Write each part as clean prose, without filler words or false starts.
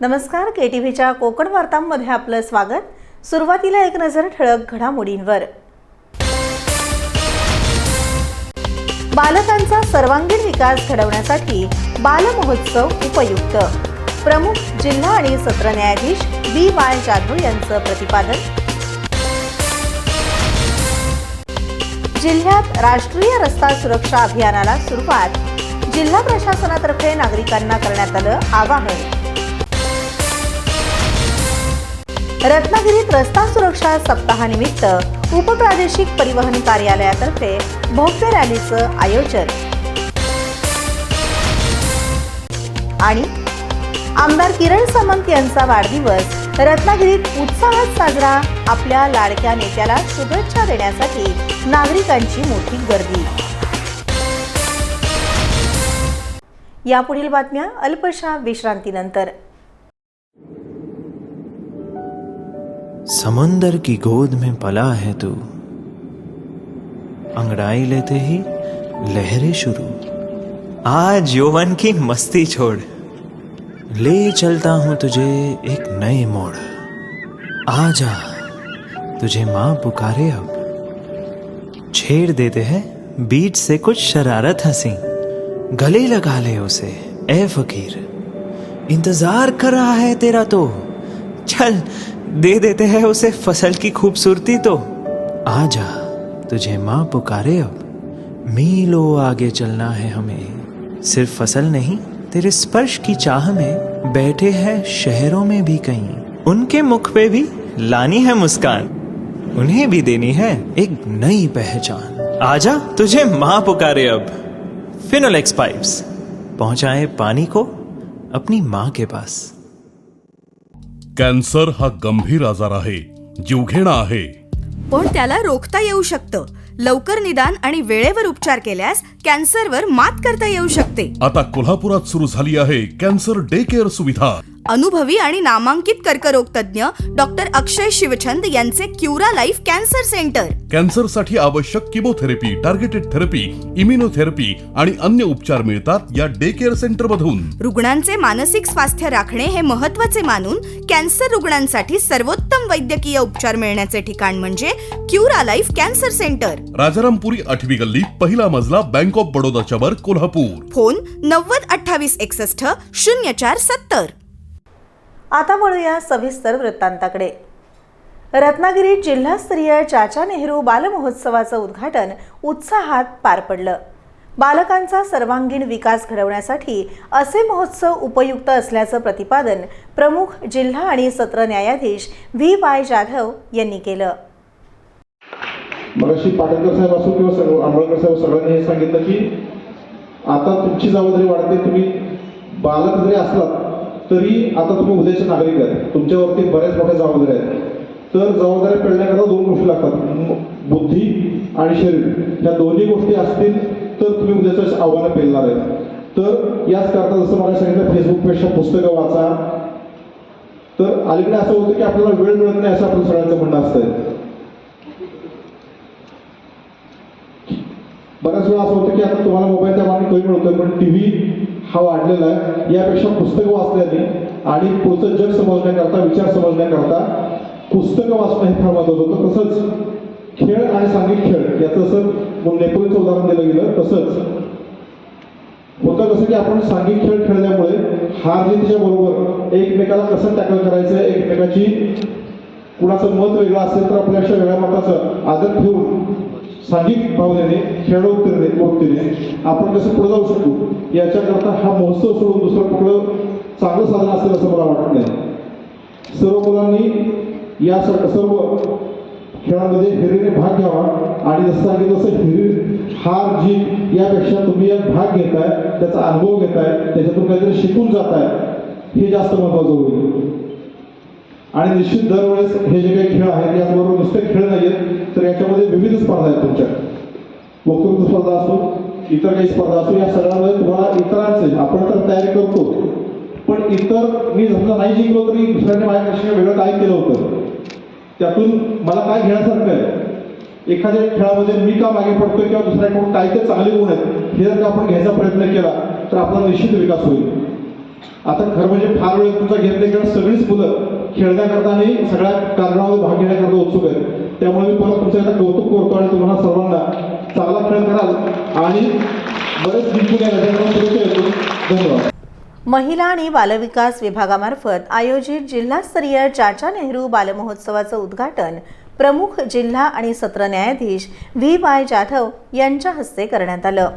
नमस्कार, KTVच्या कोकण वार्तांमध्ये आपलं स्वागत। सुरुवातीला एक नजर ठळक घडामोडींवर। बालकांचा सर्वांगीण विकास घडवण्यासाठी बाल महोत्सव उपयुक्त, प्रमुख जिल्हा आणि सत्र न्यायाधीश BY जाधव यांचं प्रतिपादन। जिल्ह्यात राष्ट्रीय रस्ता सुरक्षा अभियानाला सुरुवात, जिल्हा प्रशासनातर्फे नागरिकांना करण्यात आलं आवाहन। रत्नागिरीत रस्ता सुरक्षा सप्ताहानिमित्त उपप्रादेशिक परिवहन कार्यालयातर्फे भव्य रॅलीचं आयोजन। आणि आमदार किरण सामंत यांचा वाढदिवस रत्नागिरीत उत्साहात साजरा, आपल्या लाडक्या नेत्याला शुभेच्छा देण्यासाठी नागरिकांची मोठी गर्दी। यापुढील बातम्या अल्पशा विश्रांतीनंतर। समंदर की गोद में पला है तू, अंगड़ाई लेते ही लहरें शुरू। आज यौवन की मस्ती छोड़, ले चलता हूं तुझे एक नए मोड़। आजा तुझे माँ पुकारे अब, छेड़ देते हैं बीच से कुछ शरारत हंसी। गले लगा ले उसे ए फकीर, इंतजार कर रहा है तेरा तो। चल दे देते हैं उसे फसल की खूबसूरती तो। आजा तुझे माँ पुकारे अब, मीलों आगे चलना है हमें। सिर्फ फसल नहीं, तेरे स्पर्श की चाह में बैठे हैं शहरों में भी कहीं। उनके मुख पे भी लानी है मुस्कान, उन्हें भी देनी है एक नई पहचान। आजा तुझे माँ पुकारे अब। फिनोलेक्स पाइप्स पहुंचाए पानी को अपनी माँ के पास। कॅन्सर हा गंभीर आजार आहे, जीवघेणा आहे, पण त्याला रोखता येऊ शकतं। लवकर निदान आणि वेळेवर उपचार केल्यास कॅन्सरवर मात करता येऊ शकते। आता कोल्हापुरात सुरू झाली आहे कॅन्सर डे केअर सुविधा। अनुभवी आणि नामांकित कर्करोग तज्ञ डॉक्टर अक्षय शिवचंद यांचे क्युरा लाईफ कॅन्सर सेंटर। कॅन्सरसाठी आवश्यक किमोथेरपी, टार्गेटेड थेरपी, इम्युनोथेरपी आणि अन्य उपचार मिळतात या डे केअर सेंटर मधून। रुग्णांचे मानसिक स्वास्थ्य राखणे हे महत्त्वाचे मानून कॅन्सर रुग्णांसाठी सर्वोत्तम वैद्यकीय उपचार मिळण्याचे ठिकाण म्हणजे Cura Life cancer centre. Rajarampuri 8वी गल्ली, पहिला मजला, बँक ऑफ बडोदाच्या वर, कोल्हापूर। फोन 902861 0470। आता वळूया सविस्तर वृत्तांताकडे। रत्नागिरीत जिल्हास्तरीय चाचा नेहरू बाल महोत्सवाचं उद्घाटन उत्साहात पार पडलं। बालकांचा सर्वांगीण विकास घडवण्यासाठी असे महोत्सव उपयुक्त असल्याचं प्रतिपादन प्रमुख जिल्हा आणि सत्र न्यायाधीश BY जाधव यांनी केलं। मगाशी पाटणकर साहेब असो किंवा आंबेडकर साहेब सगळ्यांनी हे सांगितलं की आता तुमची जबाबदारी वाढते। तुम्ही बालक जरी असलात तरी आता तुम्ही उद्याचे नागरिक आहेत, तुमच्यावरती बऱ्याच मोठ्या जबाबदाऱ्या आहेत। तर जबाबदाऱ्या पेलण्याकरता दोन गोष्टी लागतात, बुद्धी आणि शरीर। या दोन्ही गोष्टी असतील तर तुम्ही उद्याचं आव्हानं पेलणार आहेत। तर याच करता जसं मला सांगितलं, फेसबुकपेक्षा पुस्तकं वाचा। तर अलीकडे असं होतं की आपल्याला वेळ मिळत नाही असं आपण सगळ्यांचं म्हणणं असतं। बऱ्याच वेळा असं होतं की आता तुम्हाला मोबाईल त्या मागे कमी मिळतोय, पण TV हा वाढलेला आहे। यापेक्षा पुस्तकं वाचल्याने आणि पुढचं जग समजण्याकरता, विचार समजण्याकरता पुस्तकं वाचणं हे फार महत्त्वाचं होतं। तसंच खेळ आणि सांघिक खेळ याचं जसं नेपोलियनचं उदाहरण दिलं गेलं तसंच होतं कसं की आपण सांघिक खेळ खेळल्यामुळे हार जीतीच्या बरोबर एकमेकाला कसं टॅकल करायचं, एकमेकाची कुणाचं मत वेगळं असेल तर आपल्या अशा वेगळ्या मताचं आदर ठेवून सांघिक भावनेने खेळोत्तेने आपण कसं पुढे जाऊ शकतो याच्याकरता हा महोत्सव सोडून दुसरं कुठलं चांगलं साधन असेल असं मला वाटत नाही। सर्व मुलांनी या सर्व खेळामध्ये हिरीने भाग घ्यावा आणि जसं सांगितलं तसं हिरी हार जीत यापेक्षा तुम्ही यात भाग घेताय, त्याचा अनुभव घेताय, त्याच्यातून काहीतरी शिकून जाताय, हे जास्त महत्त्वाचं होईल। आणि निश्चित दरवेळेस हे जे काही खेळ आहेत याचबरोबर नुसते खेळ नाही आहेत तर याच्यामध्ये विविध स्पर्धा आहेत। तुमच्या वक्तृत्व स्पर्धा असो, इतर काही स्पर्धा असो, या सगळ्यामध्ये तुम्हाला इतरांचे आपण तर तयारी करतो, पण इतर मी समजा नाही जिंकलो तरी दुसऱ्याने माझ्यापेक्षा वेगळं काय केलं होतं, त्यातून मला काय घेण्यासारखं आहे, एखाद्या खेळामध्ये मी का मागे पडतोय किंवा दुसऱ्याकडून काय ते चांगले गुण आहेत हे जर का आपण घ्यायचा प्रयत्न केला तर आपला निश्चित विकास होईल। आता खरं म्हणजे फार वेळ तुमचा घेत नाही, कारण सगळीच मुलं खेळण्याकरता आणि सगळ्या कारणामध्ये भाग घेण्याकरता उत्सुक आहेत. त्यामुळे मी परत तुमचं एकदा कौतुक करतो आणि तुम्हाला सर्वांना चांगला खेळ कराल आणि बरेच जिंकून या धन्यवाद. महिला आणि बालविकास विभागामार्फत आयोजित जिल्हास्तरीय चाचा नेहरू बालमहोत्सवाचं उद्घाटन प्रमुख जिल्हा आणि सत्र न्यायाधीश VY जाधव यांच्या हस्ते करण्यात आलं.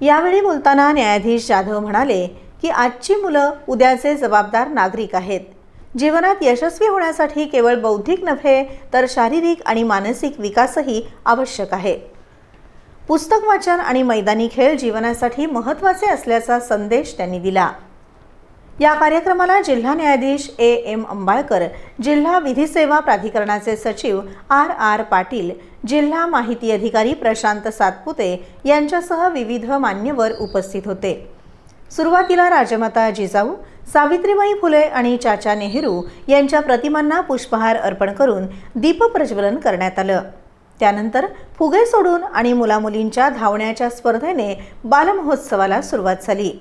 यावेळी बोलताना न्यायाधीश जाधव म्हणाले की आजची मुलं उद्याचे जबाबदार नागरिक आहेत. जीवनात यशस्वी होण्यासाठी केवळ बौद्धिक नव्हे तर शारीरिक आणि मानसिक विकासही आवश्यक आहे. पुस्तक वाचन आणि मैदानी खेळ जीवनासाठी महत्त्वाचे असल्याचा संदेश त्यांनी दिला. या कार्यक्रमाला जिल्हा न्यायाधीश AM अंबाळकर, जिल्हा विधी सेवा प्राधिकरणाचे सचिव RR पाटील, जिल्हा माहिती अधिकारी प्रशांत सातपुते यांच्यासह विविध मान्यवर उपस्थित होते. सुरुवातीला राजमाता जिजाऊ, सावित्रीबाई फुले आणि चाचा नेहरू यांच्या प्रतिमांना पुष्पहार अर्पण करून दीपप्रज्वलन करण्यात आलं. त्यानंतर फुगे सोडून आणि मुलामुलींच्या धावण्याच्या स्पर्धेने बालमहोत्सवाला सुरुवात झाली.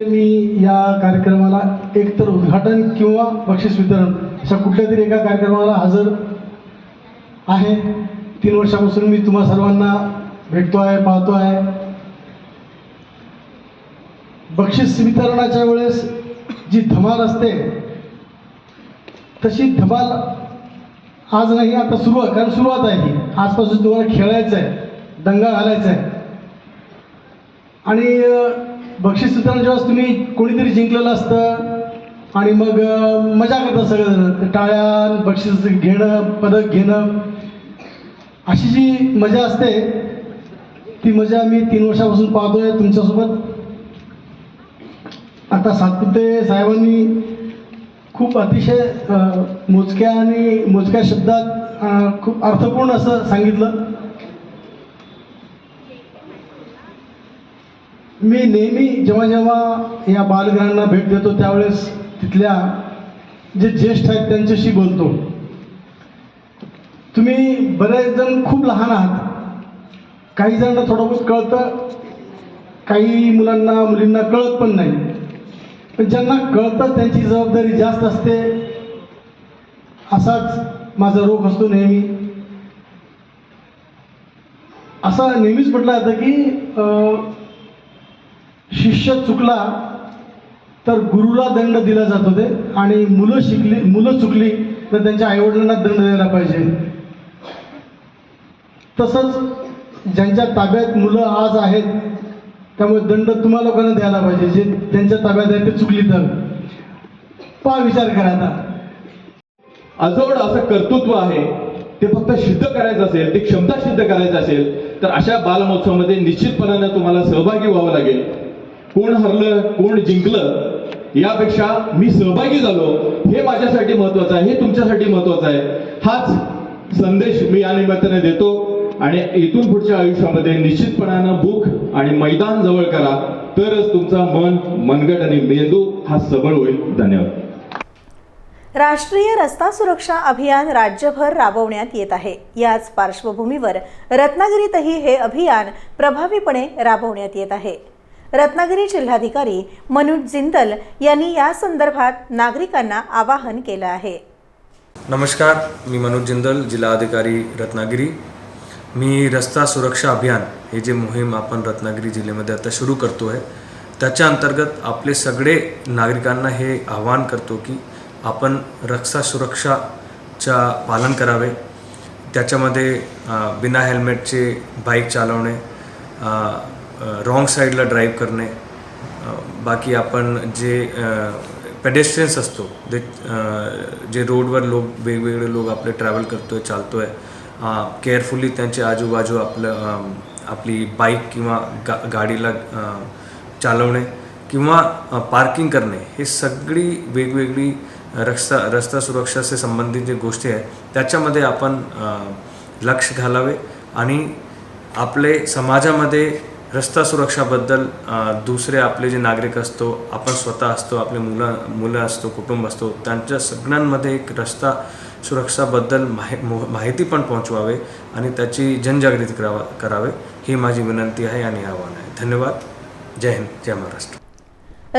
मी या कार्यक्रमाला एकतर उद्घाटन किंवा बक्षीस वितरण अशा कुठल्या तरी एका कार्यक्रमाला हजर आहे. 3 वर्षापासून मी तुम्हा सर्वांना भेटतो आहे, पाहतो आहे. बक्षीस वितरणाच्या वेळेस जी धमाल असते तशी धमाल आज नाही, आता कारण सुरुवात आहे ही. आजपासून तुम्हाला खेळायचं आहे, दंगा घालायचा आहे. आणि बक्षीस वितरण जेव्हा तुम्ही कोणीतरी जिंकलेलं असतं आणि मग मजा करतात सगळेजण, टाळ्या, बक्षीस घेणं, पदक घेणं, अशी जी मजा असते ती मजा मी 3 वर्षापासून पाहतोय तुमच्यासोबत. आता सातपुते साहेबांनी खूप अतिशय मोजक्या शब्दात खूप अर्थपूर्ण असं सांगितलं. मी नेहमी जेव्हा या बालगृहांना भेट देतो त्यावेळेस तिथल्या जे ज्येष्ठ आहेत त्यांच्याशी बोलतो. तुम्ही बरेच जण खूप लहान आहात, काही जणांना थोडं बहुत कळतं, काही मुलींना कळत पण नाही. पण ज्यांना कळतं त्यांची जबाबदारी जास्त असते. असाच माझा रोग असतो नेहमी. असं नेहमीच म्हटलं जातं की शिष्य चुकला तर गुरुला दंड दिला जातो ते, आणि मुलं चुकली तर त्यांच्या आईवडिलांना दंड द्यायला पाहिजे. तसंच ज्यांच्या ताब्यात मुलं आज आहेत त्यामुळे दंड तुम्हा लोकांना द्यायला पाहिजे. जे त्यांच्या ताब्यात आहे ते चुकली तर विचार करा. आता आजवळ असं कर्तृत्व आहे ते फक्त सिद्ध करायचं असेल, ती क्षमता सिद्ध करायचं असेल तर अशा बालमहोत्सवामध्ये निश्चितपणानं तुम्हाला सहभागी व्हावं लागेल. कोण हरलं कोण जिंकलं यापेक्षा मी सहभागी झालो हे माझ्यासाठी महत्वाचं आहे, हे तुमच्यासाठी महत्वाचं आहे. हाच संदेश मी या निमित्ताने देतो. आणि इथून पुढच्या आयुष्यामध्ये निश्चितपणानं भूक आणि मैदान जवळ करा, तरच तुमचा मनगट आणि मेंदू हा सबळ होईल. धन्यवाद. राष्ट्रीय रस्ता सुरक्षा अभियान राज्यभर राबवण्यात येत आहे. याच पार्श्वभूमीवर रत्नागिरीतही हे अभियान प्रभावीपणे राबवण्यात येत आहे. रत्नागिरी जिल्हाधिकारी मनोज जिंदल यांनी या संदर्भात नागरिकांना आवाहन केलं आहे. नमस्कार, मी मनोज जिंदल, जिल्हाधिकारी रत्नागिरी. मी रस्ता सुरक्षा अभियान हे जे मोहीम आपण रत्नागिरी जिल्ह्यामध्ये आता सुरू करतो आहे त्याच्या अंतर्गत आपले सगळे नागरिकांना हे आवाहन करतो की आपण रस्ता सुरक्षाचा पालन करावे. त्याच्यामध्ये बिना हेल्मेटचे बाईक चालवणे, रॉंग साईडला ड्राईव्ह करणे, बाकी आपण जे पेडेस्ट्रियन्स असतो जे रोडवर वेगवेगळे लोक आपले ट्रॅव्हल करतो आहे, चालतो आहे, केअरफुली त्यांचे आजूबाजू आपलं आपली बाईक किंवा गाडीला चालवणे किंवा पार्किंग करणे, हे सगळी वेगवेगळी रस्ता सुरक्षाशी संबंधित जे गोष्टी आहेत त्याच्यामध्ये आपण लक्ष घालावे आणि आपले समाजामध्ये रस्ता सुरक्षाबद्दल दुसरे आपले जे नागरिक असतो, आपण स्वतः असतो, आपले मुलं असतो, कुटुंब असतो, त्यांच्या सगळ्यांमध्ये एक रस्ता सुरक्षाबद्दल माहिती पण पोहोचवावे आणि त्याची जनजागृती करावे ही माझी विनंती आहे आणि आव्हान आहे. धन्यवाद. जय हिंद, जय महाराष्ट्र.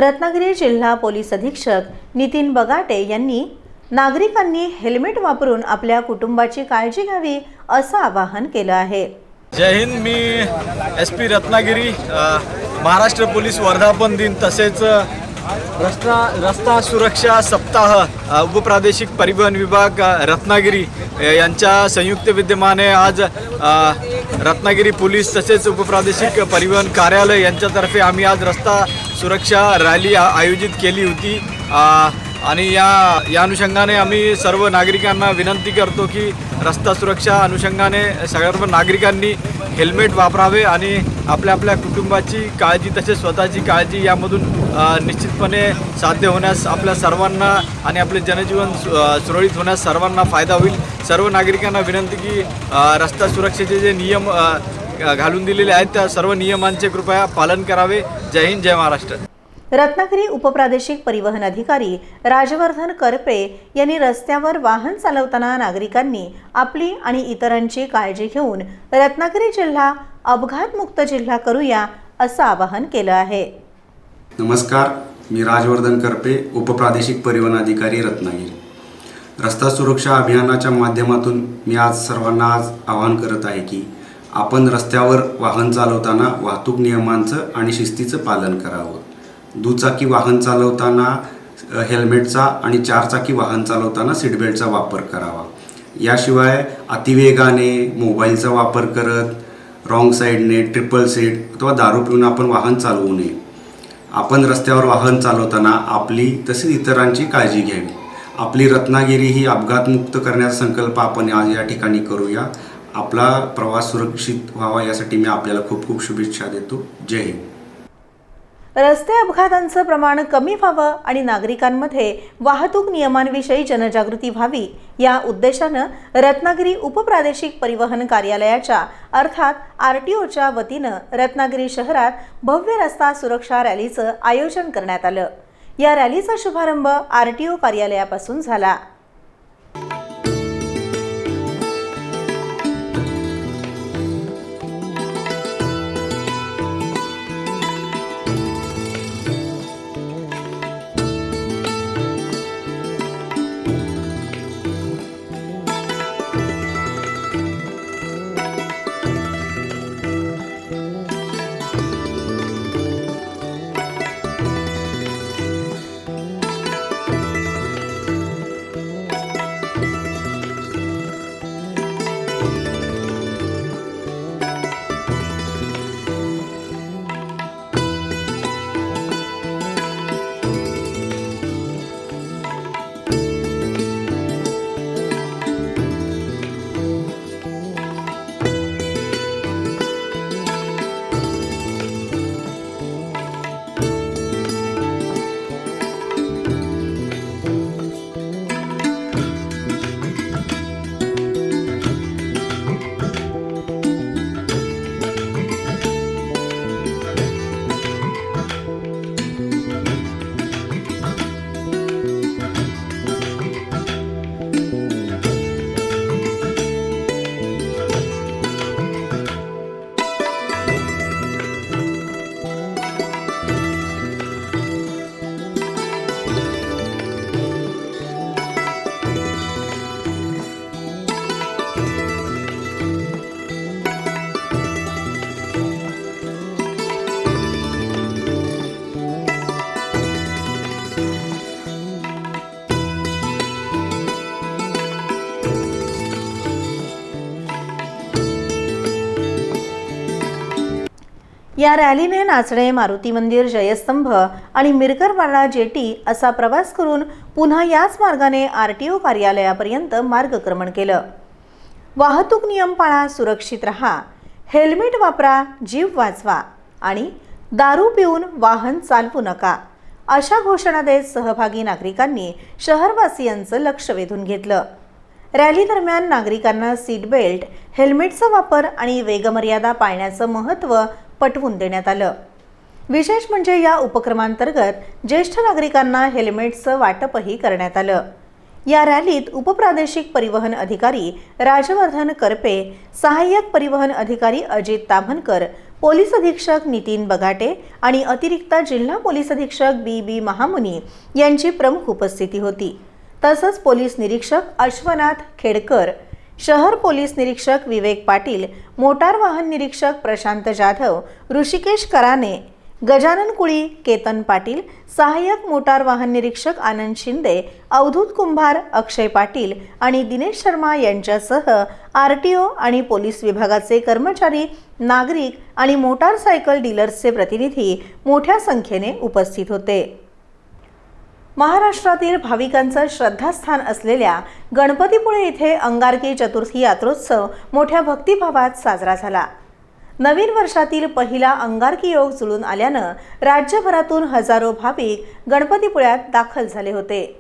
रत्नागिरी जिल्हा पोलीस अधीक्षक नितीन बगाटे यांनी नागरिकांनी हेल्मेट वापरून आपल्या कुटुंबाची काळजी घ्यावी असं आवाहन केलं आहे. जय हिंद. मी SP रत्नागिरी. महाराष्ट्र पोलीस वर्धापन दिन तसेच रस्ता सुरक्षा सप्ताह उपप्रादेशिक परिवहन विभाग रत्नागिरी यांच्या संयुक्त विद्यमाने आज रत्नागिरी पोलीस तसेच उपप्रादेशिक परिवहन कार्यालय यांच्यातर्फे आम्ही आज रस्ता सुरक्षा रॅली आयोजित केली होती आणि या अनुषंगाने आम्ही सर्व नागरिकांना विनंती करतो की रस्ता सुरक्षा अनुषंगाने सर्व नागरिकांनी हेल्मेट वापरावे आणि आपल्या कुटुंबाची काळजी तसेच स्वतःची काळजी यामधून निश्चितपणे साध्य होण्यास आपल्या सर्वांना आणि आपले जनजीवन सुरळीत होण्यास सर्वांना फायदा होईल. सर्व नागरिकांना विनंती की रस्ता सुरक्षेचे जे नियम घालून दिलेले आहेत त्या सर्व नियमांचे कृपया पालन करावे. जय हिंद, जय महाराष्ट्र. रत्नागिरी उपप्रादेशिक परिवहन अधिकारी राजवर्धन करपे यांनी रस्त्यावर वाहन चालवताना नागरिकांनी आपली आणि इतरांची काळजी घेऊन रत्नागिरी जिल्हा अपघातमुक्त जिल्हा करूया असं आवाहन केलं आहे. नमस्कार, मी राजवर्धन करपे, उपप्रादेशिक परिवहन अधिकारी रत्नागिरी. रस्ता सुरक्षा अभियानाच्या माध्यमातून मी सर्वांना आवाहन करत आहे की आपण रस्त्यावर वाहन चालवताना वाहतूक नियमांचं आणि शिस्तीचं पालन करावं. दुचाकी वाहन चालवताना हेल्मेटचा आणि चारचाकी वाहन चालवताना सीटबेल्टचा वापर करावा. याशिवाय अतिवेगाने मोबाईलचा वापर करत रॉंग साईडने ट्रिपल सीट अथवा दारू पिऊन आपण वाहन चालवू नये. आपण रस्त्यावर वाहन चालवताना आपली तसेच इतरांची काळजी घ्यावी. आपली रत्नागिरी ही अपघातमुक्त करण्याचा संकल्प आपण आज या ठिकाणी करूया. आपला प्रवास सुरक्षित व्हावा यासाठी मी आपल्याला खूप खूप शुभेच्छा देतो. जय हिंद. रस्ते अपघातांचं प्रमाण कमी व्हावं आणि नागरिकांमध्ये वाहतूक नियमांविषयी जनजागृती व्हावी या उद्देशानं रत्नागिरी उपप्रादेशिक परिवहन कार्यालयाच्या अर्थात RTOच्या वतीनं रत्नागिरी शहरात भव्य रस्ता सुरक्षा रॅलीचं आयोजन करण्यात आलं. या रॅलीचा शुभारंभ RTO कार्यालयापासून झाला. या रॅलीने नाचणे, मारुती मंदिर, जयस्तंभ आणि मिरकरवाडा जेटी असा प्रवास करून पुन्हा याच मार्गाने RTO कार्यालयापर्यंत मार्गक्रमण केलं. वाहतूक नियम पाळा, सुरक्षित रहा हेल्मेट वापरा, जीव वाचवा आणि दारू पिऊन वाहन चालवू नका अशा घोषणा देत सहभागी नागरिकांनी शहरवासियांचं लक्ष वेधून घेतलं. रॅली दरम्यान नागरिकांना सीट बेल्ट, हेल्मेटचा वापर आणि वेगमर्यादा पाळण्याचं महत्त्व पटवून देण्यात आलं. विशेष म्हणजे या उपक्रमांतर्गत ज्येष्ठ नागरिकांना हेल्मेटचं वाटपही करण्यात आलं. या रॅलीत उपप्रादेशिक परिवहन अधिकारी राजवर्धन करपे, सहाय्यक परिवहन अधिकारी अजित ताभनकर, पोलीस अधीक्षक नितीन बगाटे आणि अतिरिक्त जिल्हा पोलीस अधीक्षक बी महामुनी यांची प्रमुख उपस्थिती होती. तसंच पोलीस निरीक्षक अश्वनाथ खेडकर, शहर पोलीस निरीक्षक विवेक पाटील, मोटार वाहन निरीक्षक प्रशांत जाधव, ऋषिकेश कराने, गजानन कुळी, केतन पाटील, सहाय्यक मोटार वाहन निरीक्षक आनंद शिंदे, अवधूत कुंभार, अक्षय पाटील आणि दिनेश शर्मा यांच्यासह RTO आणि पोलीस विभागाचे कर्मचारी, नागरिक आणि मोटारसायकल डीलर्सचे प्रतिनिधी मोठ्या संख्येने उपस्थित होते. महाराष्ट्रातील भाविकांचं श्रद्धास्थान असलेल्या गणपतीपुळे येथे अंगारकी चतुर्थी यात्रोत्सव मोठ्या भक्तिभावात साजरा झाला. नवीन वर्षातील पहिला अंगारकी योग जुळून आल्यानं राज्यभरातून हजारो भाविक गणपतीपुळ्यात दाखल झाले होते.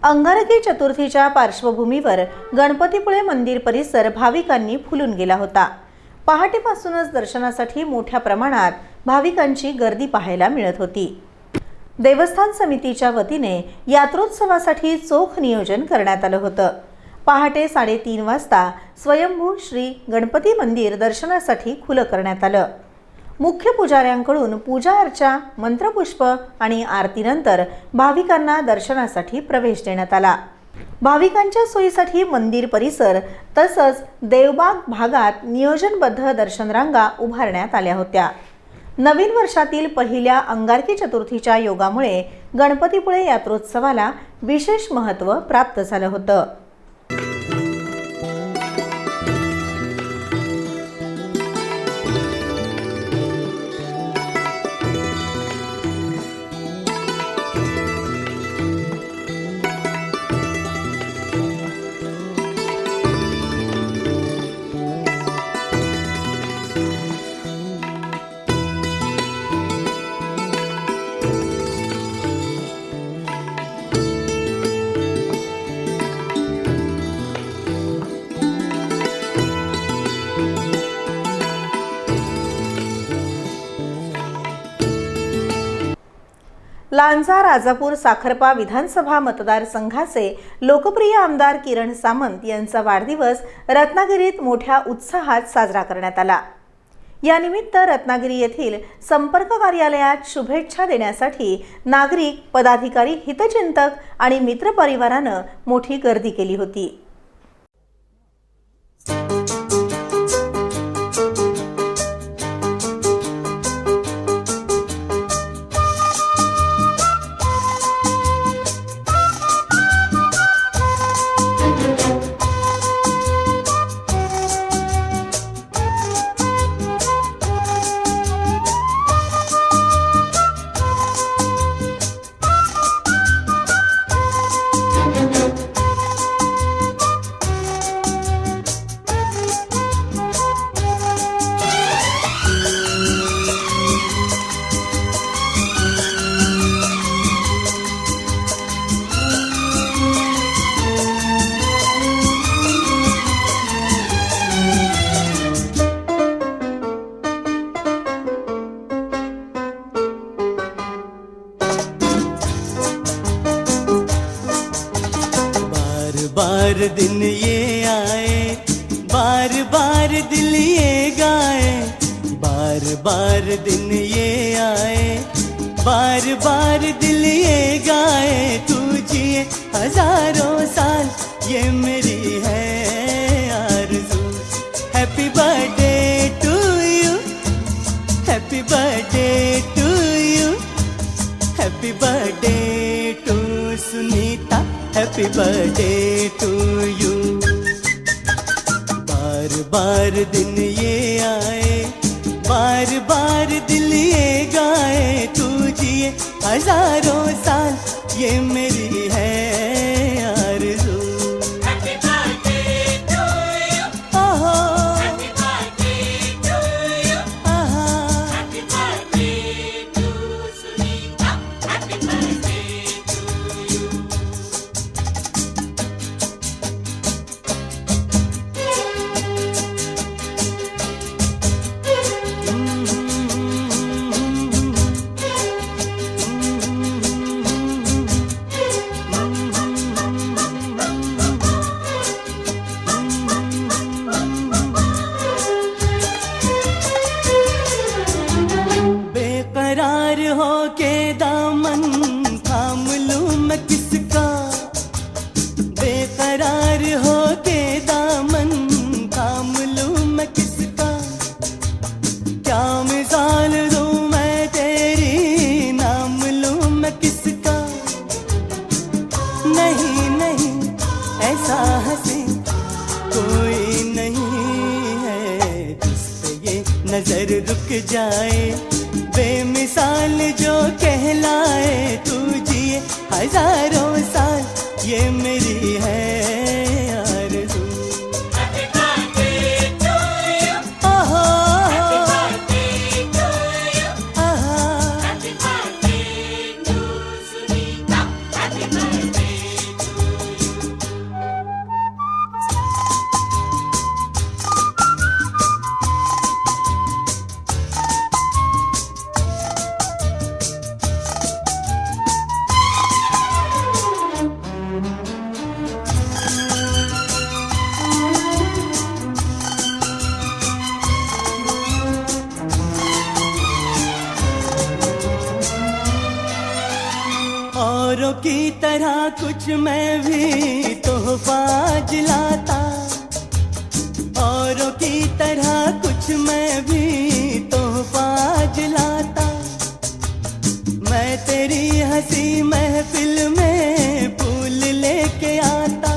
अंगारकी चतुर्थीच्या पार्श्वभूमीवर गणपतीपुळे मंदिर परिसर भाविकांनी फुलून गेला होता. पहाटेपासूनच दर्शनासाठी मोठ्या प्रमाणात भाविकांची गर्दी पाहायला मिळत होती. देवस्थान समितीच्या वतीने यात्रोत्सवासाठी चोख नियोजन करण्यात आलं होतं. पहाटे 3:30 वाजता स्वयंभू श्री गणपती मंदिर दर्शनासाठी खुलं करण्यात आलं. मुख्य पुजाऱ्यांकडून पूजा अर्चा, मंत्रपुष्प आणि आरतीनंतर भाविकांना दर्शनासाठी प्रवेश देण्यात आला. भाविकांच्या सोयीसाठी मंदिर परिसर तसंच देवबाग भागात नियोजनबद्ध दर्शन रांगा उभारण्यात आल्या होत्या. नवीन वर्षातील पहिल्या अंगारकी चतुर्थीच्या योगामुळे गणपतीपुळे यात्रोत्सवाला विशेष महत्त्व प्राप्त झालं होतं. लांजा राजापूर साखरपा विधानसभा मतदारसंघाचे लोकप्रिय आमदार किरण सामंत यांचा वाढदिवस रत्नागिरीत मोठ्या उत्साहात साजरा करण्यात आला. यानिमित्त रत्नागिरी येथील संपर्क कार्यालयात शुभेच्छा देण्यासाठी नागरिक, पदाधिकारी, हितचिंतक आणि मित्रपरिवारानं मोठी गर्दी केली होती. बार दिन ये आए, बार बार दिल ये गाए, बार बार दिन ये आए, बार बार दिल ये गाए, तू जिए हजारों साल ये मेरी है आरज़ू। Happy birthday to you, happy birthday to you, happy birthday to Sunita, happy birthday to you. बार बार दिन ये आए, बार बार दिल ये गाए, तू जिए हजारों साल ये मेरी है आरज़ू। हैप्पी बर्थडे टू यू, ओहो हैप्पी बर्थडे टू यू, आहा happy birthday to Sunita, happy birthday to you. बेकरार हो के दामन थाम लूं मैं किसका, बेकरार हो के दामन थाम लूं मैं किसका, क्या मिसाल दूं मैं तेरी, नाम लूं मैं किसका। नहीं नहीं ऐसा हंसी कोई नहीं है, जिस पे ये नजर रुक जाए, बेमिसाल जो कहलाए, तू जिए हजारों साल ये मेरी है आरज़ू। हैप्पी बर्थडे टू यू, ओहो हैप्पी बर्थडे टू यू, आहा happy birthday to Sunita, happy birthday to you. औरों की तरह कुछ मैं भी तोहफा लाता, औरों की तरह कुछ मैं भी तोहफा लाता, मैं तेरी हंसी महफिल में फूल लेके आता,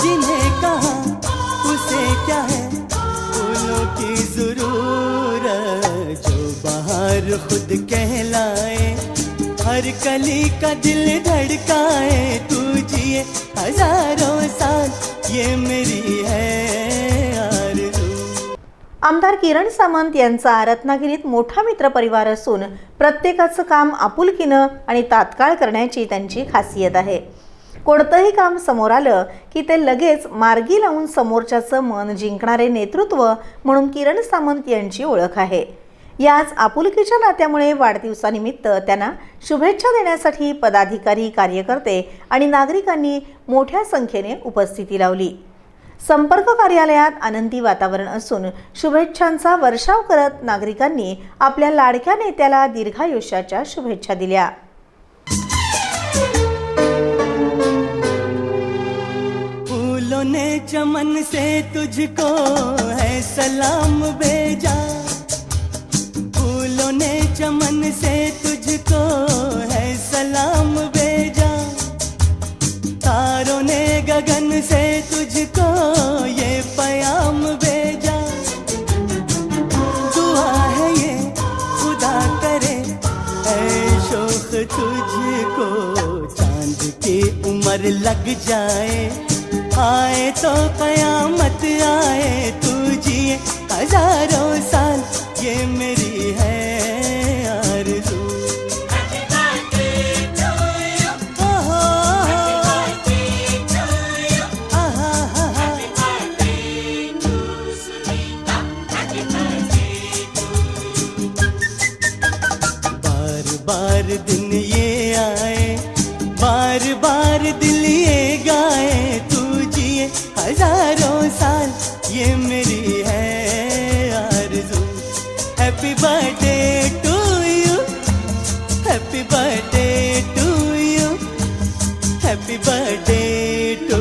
जिन्हें कहा उसे क्या है फूलों की जरूरत, जो बाहर खुद कहलाए, हर कली का दिल धड़काए, तू जिए हजारों साल ये मेरी है आरज़ू। आमदार किरण सामंत यांचा रत्नागिरीत मोठा मित्रपरिवार असून प्रत्येकाचं काम आपुलकीनं आणि तात्काळ करण्याची त्यांची खासियत आहे। कोणतंही काम समोर आलं की ते लगेच मार्गी लावून समोरच्याचं मन जिंकणारे नेतृत्व म्हणून किरण सामंत यांची ओळख आहे। याच आपुलकीच्या नात्यामुळे वाढदिवसानिमित्त त्यांना शुभेच्छा देण्यासाठी पदाधिकारी, कार्यकर्ते आणि नागरिकांनी मोठ्या संख्येने उपस्थिती लावली। संपर्क कार्यालयात आनंदी वातावरण असून शुभेच्छांचा वर्षाव करत नागरिकांनी आपल्या लाडक्या नेत्याला दीर्घायुष्याच्या शुभेच्छा दिल्या। फूलों ने चमन से तुझको है सलाम भेजा, फूलों ने चमन से तुझको है सलाम भेजा, तारों ने गगन से तुझको ये पैगाम भेजा, दुआ है ये खुदा करे ऐ शौक तुझको चांद की उम्र लग जाए, आए तो कयामत आए, तू जिए हजारों साल ये मेरी है आरज़ू। हैप्पी बर्थडे टू यू, ओहो हैप्पी बर्थडे टू यू, आहा happy birthday to Sunita, happy birthday to you. बार बार दिन ये आए, बार बार बार दिल ये गाए तू जिए हजारों साल ये मेरी है आरज़ू। Happy birthday to you, happy birthday to you, happy birthday to.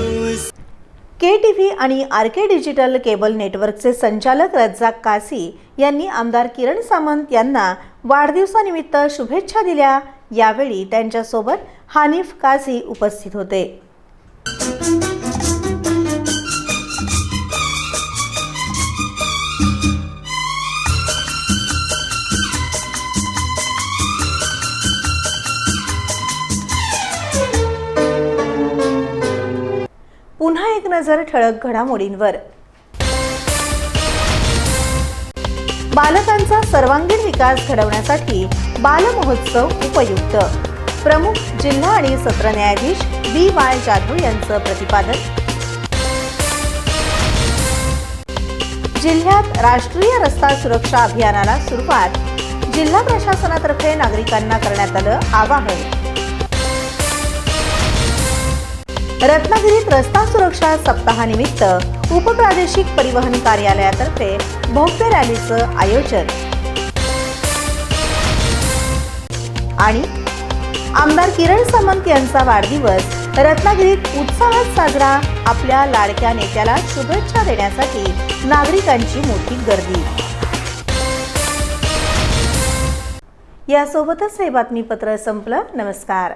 KTV आणि RK डिजिटल केबल नेटवर्कचे संचालक रज्जाक कासी यांनी आमदार किरण सामंत यांना वाढदिवसानिमित्त शुभेच्छा दिल्या। यावेळी त्यांच्यासोबत हानिफ काझी उपस्थित होते। पुन्हा एक नजर ठळक घडामोडींवर। बालकांचा सर्वांगीण विकास घडवण्यासाठी बाल महोत्सव उपयुक्त, प्रमुख जिल्हा आणि सत्र न्यायाधीश BY जाधव यांचं प्रतिपादन। जिल्ह्यात राष्ट्रीय रस्ता सुरक्षा अभियानाला सुरुवात, जिल्हा प्रशासनातर्फे नागरिकांना करण्यात आलं आवाहन। रत्नागिरीत रस्ता सुरक्षा सप्ताहानिमित्त उपप्रादेशिक परिवहन कार्यालयातर्फे भव्य रॅलीचं आयोजन। आणि आमदार किरण सामंत यांचा वाढदिवस रत्नागिरीत उत्साहात साजरा, आपल्या लाडक्या नेत्याला शुभेच्छा देण्यासाठी नागरिकांची मोठी गर्दी। यासोबतच हे बातमीपत्र संपलं। नमस्कार।